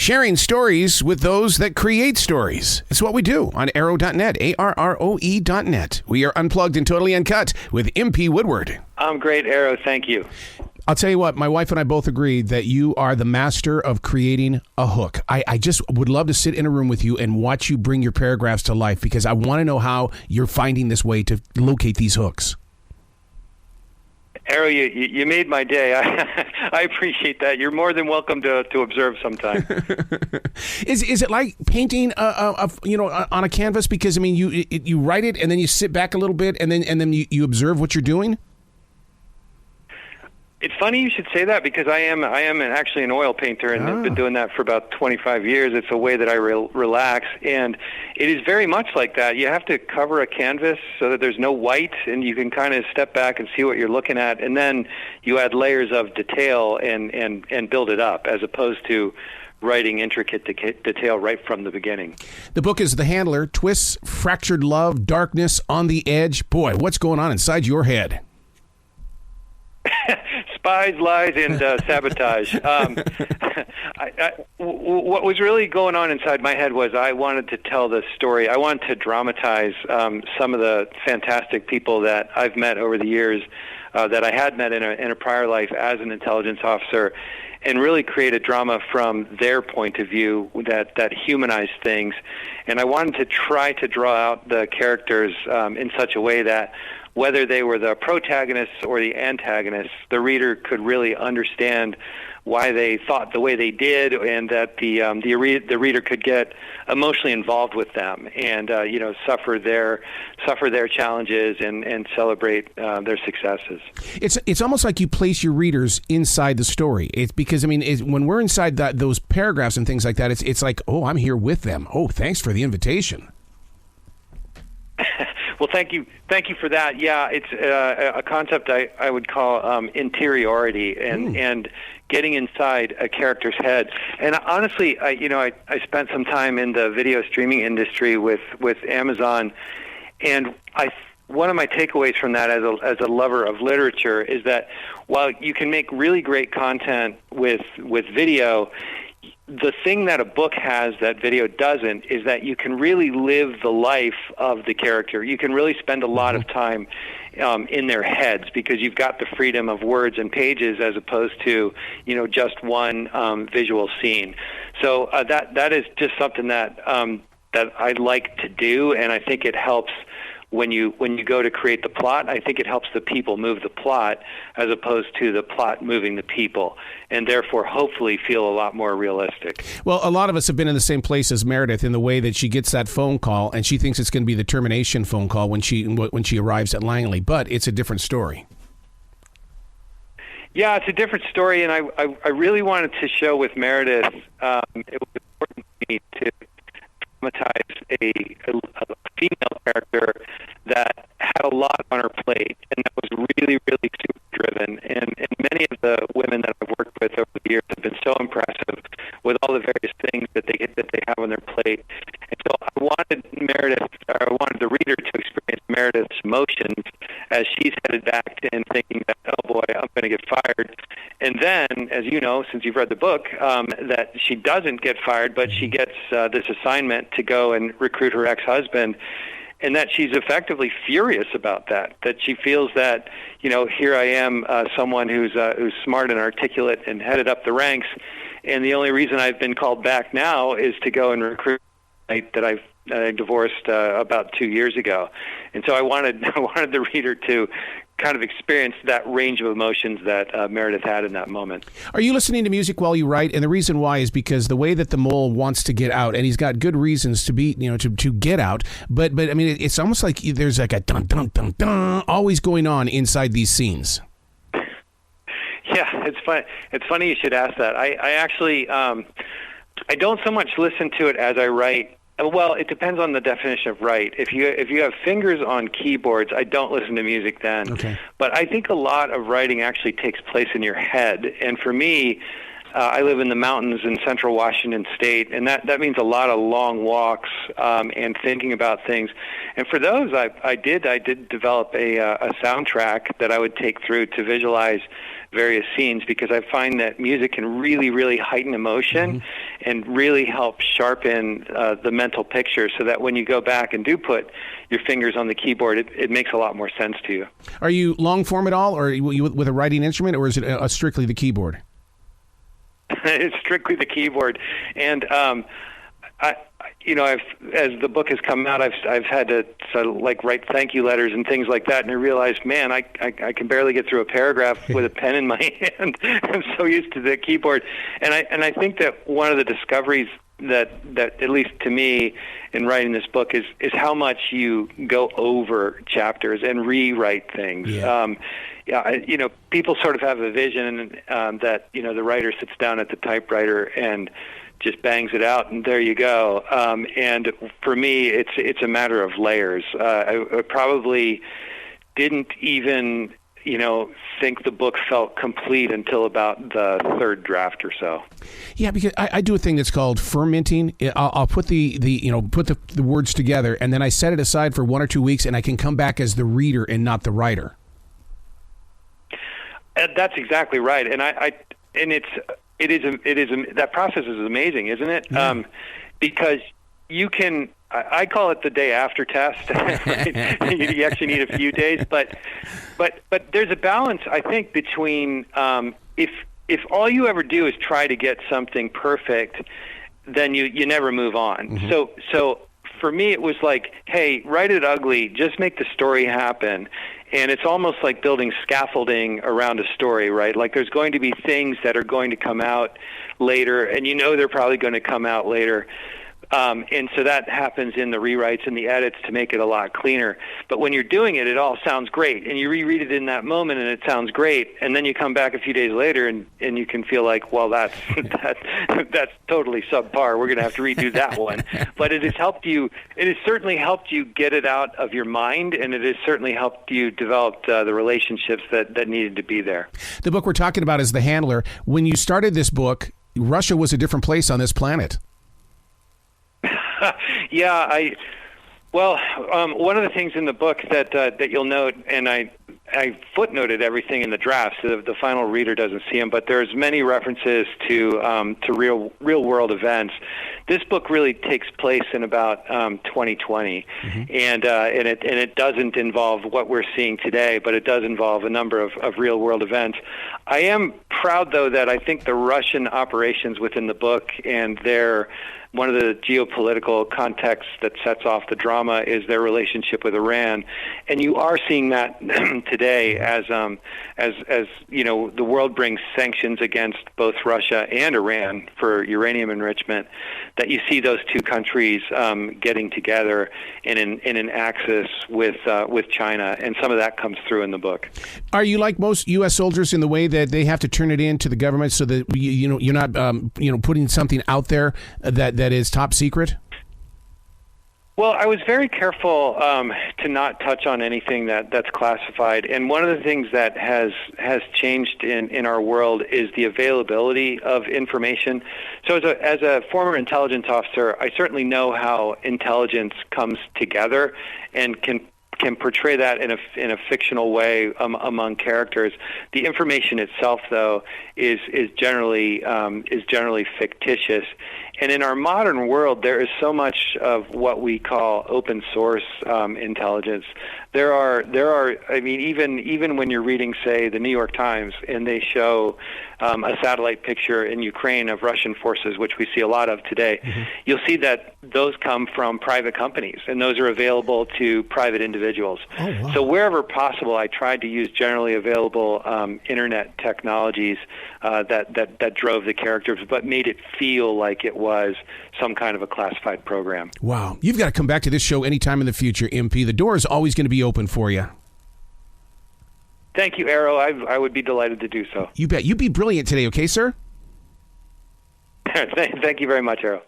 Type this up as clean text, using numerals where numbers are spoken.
sharing stories with those that create stories. It's what we do on arrow.net, ARROE.net. We are unplugged and totally uncut with MP Woodward. I'm great, Arrow. Thank you. I'll tell you what, my wife and I both agree that you are the master of creating a hook. I just would love to sit in a room with you and watch you bring your paragraphs to life, because I want to know how you're finding this way to locate these hooks. Arrow, you made my day. I appreciate that. You're more than welcome to observe sometime. Is it like painting on a canvas? Because I mean, you write it and then you sit back a little bit and then you observe what you're doing. It's funny you should say that, because I am actually an oil painter, and I've been doing that for about 25 years. It's a way that I relax, and it is very much like that. You have to cover a canvas so that there's no white, and you can kind of step back and see what you're looking at, and then you add layers of detail and build it up, as opposed to writing intricate detail right from the beginning. The book is The Handler, Twists, Fractured Love, Darkness, On the Edge. Boy, what's going on inside your head? Spies, lies, and sabotage. What was really going on inside my head was I wanted to tell the story. I wanted to dramatize some of the fantastic people that I've met over the years, that I had met in a prior life as an intelligence officer, and really create a drama from their point of view that humanized things. And I wanted to try to draw out the characters in such a way that whether they were the protagonists or the antagonists, the reader could really understand why they thought the way they did, and that the reader could get emotionally involved with them, and suffer their challenges and celebrate their successes. It's almost like you place your readers inside the story. It's because when we're inside those paragraphs and things like that, it's like, oh, I'm here with them. Oh, thanks for the invitation. Well, thank you for that. Yeah, it's a concept I would call interiority, and getting inside a character's head. And honestly, I spent some time in the video streaming industry with Amazon, and one of my takeaways from that as a lover of literature is that while you can make really great content with video, the thing that a book has that video doesn't is that you can really live the life of the character. You can really spend a lot of time in their heads, because you've got the freedom of words and pages as opposed to just one visual scene. So that is just something that I like to do, and I think it helps. When you go to create the plot, I think it helps the people move the plot as opposed to the plot moving the people, and therefore hopefully feel a lot more realistic. Well, a lot of us have been in the same place as Meredith, in the way that she gets that phone call and she thinks it's going to be the termination phone call when she arrives at Langley, but it's a different story. Yeah, it's a different story, and I really wanted to show with Meredith, it was important to me to dramatize a female character that had a lot on her plate, and that was really, really super driven. And many of the women that I've worked with over the years have been so impressive with all the various things that they have on their plate. And so I wanted the reader to experience Meredith's emotions as she's headed back in thinking that, oh boy, I'm going to get fired. And then, as you know, since you've read the book, that she doesn't get fired, but she gets this assignment to go and recruit her ex-husband, and that she's effectively furious about that she feels that, here I am, someone who's smart and articulate and headed up the ranks, and the only reason I've been called back now is to go and recruit that I've divorced about 2 years ago. And so I wanted the reader to kind of experience that range of emotions that Meredith had in that moment. Are you listening to music while you write? And the reason why is because the way that the mole wants to get out, and he's got good reasons to be, to get out. But I mean, it's almost like there's like a dun dun dun dun always going on inside these scenes. Yeah, it's funny. It's funny you should ask that. I actually I don't so much listen to it as I write. Well, it depends on the definition of write. If you have fingers on keyboards, I don't listen to music then. Okay. But I think a lot of writing actually takes place in your head. And for me, I live in the mountains in central Washington State, and that means a lot of long walks and thinking about things. And for those, I did develop a soundtrack that I would take through to visualize various scenes, because I find that music can really, really heighten emotion and really help sharpen the mental picture, so that when you go back and do put your fingers on the keyboard, it makes a lot more sense to you. Are you long form at all, or are you with a writing instrument, or is it strictly the keyboard? It's strictly the keyboard, and as the book has come out, I've had to sort of like write thank you letters and things like that, and I realized, man, I can barely get through a paragraph with a pen in my hand. I'm so used to the keyboard, and I think that one of the discoveries that at least to me in writing this book is how much you go over chapters and rewrite things. People sort of have a vision that the writer sits down at the typewriter and just bangs it out, and there you go. And for me, it's a matter of layers. I probably didn't even think the book felt complete until about the third draft or so. Yeah, because I do a thing that's called fermenting. I'll put the words together, and then I set it aside for 1 or 2 weeks, and I can come back as the reader and not the writer. That's exactly right, and that process is amazing, isn't it? Yeah. Because you can. I call it the day after test. Right? You actually need a few days, but there's a balance, I think, between if all you ever do is try to get something perfect, then you never move on. Mm-hmm. So for me, it was like, hey, write it ugly, just make the story happen. And it's almost like building scaffolding around a story, right? Like there's going to be things that are going to come out later, and they're probably going to come out later. And so that happens in the rewrites and the edits to make it a lot cleaner. But when you're doing it, it all sounds great. And you reread it in that moment, and it sounds great. And then you come back a few days later, and you can feel like, well, that's totally subpar. We're going to have to redo that one. But it has helped you. It has certainly helped you get it out of your mind, and it has certainly helped you develop the relationships that needed to be there. The book we're talking about is The Handler. When you started this book, Russia was a different place on this planet. Yeah, one of the things in the book that you'll note, and I footnoted everything in the draft, so the final reader doesn't see them, but there's many references to real world events. This book really takes place in about 2020, mm-hmm. and it doesn't involve what we're seeing today, but it does involve a number of real world events. I am proud, though, that I think the Russian operations within the book and one of the geopolitical contexts that sets off the drama is their relationship with Iran, and you are seeing that today as the world brings sanctions against both Russia and Iran for uranium enrichment. That you see those two countries getting together in an axis with China, and some of that comes through in the book. Are you like most U.S. soldiers in the way that they have to turn it in to the government so that you're not putting something out there that is top secret? Well, I was very careful to not touch on anything that's classified, and one of the things that has changed in our world is the availability of information. So as a former intelligence officer, I certainly know how intelligence comes together and can portray that in a fictional way among characters. The information itself, though, is generally fictitious. And in our modern world, there is so much of what we call open source intelligence. There are. I mean, even when you're reading, say, the New York Times, and they show a satellite picture in Ukraine of Russian forces, which we see a lot of today, mm-hmm. You'll see that those come from private companies, and those are available to private individuals. Oh, wow. So wherever possible, I tried to use generally available internet technologies that drove the characters, but made it feel like it was some kind of a classified program. Wow. You've got to come back to this show anytime in the future, MP. The door is always going to be open for you. Thank you, Arrow. I would be delighted to do so. You bet. You be brilliant today, okay, sir? Thank you very much, Arrow.